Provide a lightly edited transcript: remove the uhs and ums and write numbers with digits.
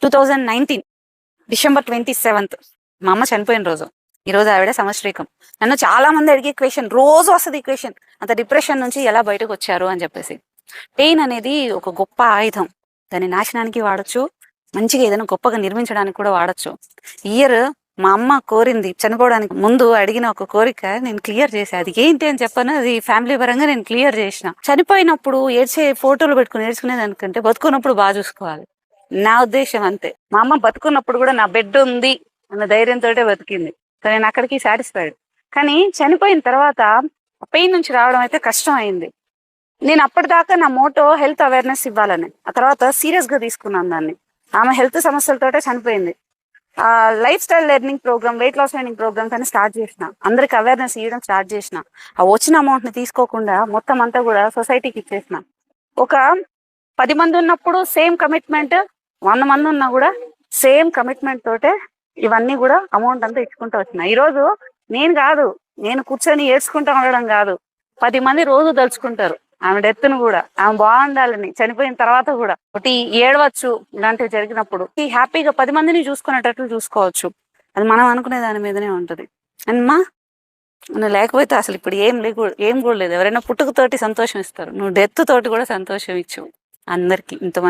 2019 December 27th మా అమ్మ చనిపోయిన రోజు. ఈ రోజు ఆవిడ సంవత్సరీకం. నన్ను చాలా మంది అడిగే క్వశ్చన్, రోజు వస్తుంది ఈ క్వశ్చన్, అంత డిప్రెషన్ నుంచి ఎలా బయటకు వచ్చారు అని చెప్పేసి. పెయిన్ అనేది ఒక గొప్ప ఆయుధం. దాన్ని నాశనానికి వాడచ్చు, మంచిగా ఏదైనా గొప్పగా నిర్మించడానికి కూడా వాడచ్చు. ఇయర్ మా అమ్మ కోరింది, చనిపోవడానికి ముందు అడిగిన ఒక కోరిక నేను క్లియర్ చేసా. అది ఏంటి అని చెప్పాను, అది ఫ్యామిలీ పరంగా నేను క్లియర్ చేసిన. చనిపోయినప్పుడు ఏడ్చే ఫోటోలు పెట్టుకుని ఏడ్చుకునేదానికంటే బతుకున్నప్పుడు బాగా చూసుకోవాలి, నా ఉద్దేశం అంతే. మా అమ్మ బతుకున్నప్పుడు కూడా నా బెడ్ ఉంది అన్న ధైర్యంతో బతికింది, సో నేను అక్కడికి సాటిస్ఫైడ్. కానీ చనిపోయిన తర్వాత పెయిన్ నుంచి రావడం అయితే కష్టం అయింది. నేను అప్పటిదాకా నా మోటో హెల్త్ అవేర్నెస్ ఇవ్వాలని, ఆ తర్వాత సీరియస్ గా తీసుకున్నాను దాన్ని. ఆమె హెల్త్ సమస్యలతోటే చనిపోయింది. Lifestyle learning program, weight loss learning programs అని స్టార్ట్ చేసిన, అందరికి అవేర్నెస్ ఇవ్వడం స్టార్ట్ చేసిన. ఆ వచ్చిన అమౌంట్ ని తీసుకోకుండా మొత్తం అంతా కూడా సొసైటీకి ఇచ్చేసిన. ఒక 10 మంది ఉన్నప్పుడు సేమ్ కమిట్మెంట్, 100 మంది ఉన్నా కూడా సేమ్ కమిట్మెంట్ తోటే ఇవన్నీ కూడా అమౌంట్ అంతా ఇచ్చుకుంటూ వచ్చిన. ఈరోజు నేను కూర్చొని ఏడ్చుకుంటూ ఉండడం కాదు, 10 మంది రోజు తలుచుకుంటారు ఆమె డెత్ను కూడా, ఆమె బాగుండాలని. చనిపోయిన తర్వాత కూడా ఒకటి ఏడవచ్చు, ఇలాంటివి జరిగినప్పుడు హ్యాపీగా 10 మందిని చూసుకునేటట్లు చూసుకోవచ్చు. అది మనం అనుకునే దాని మీదనే ఉంటది. అండ్ నువ్వు లేకపోతే అసలు ఇప్పుడు ఏం కూడా లేదు. ఎవరైనా పుట్టుకతోటి సంతోషం ఇస్తారు, నువ్వు డెత్ తోటి కూడా సంతోషం ఇచ్చు అందరికి. ఇంతమంది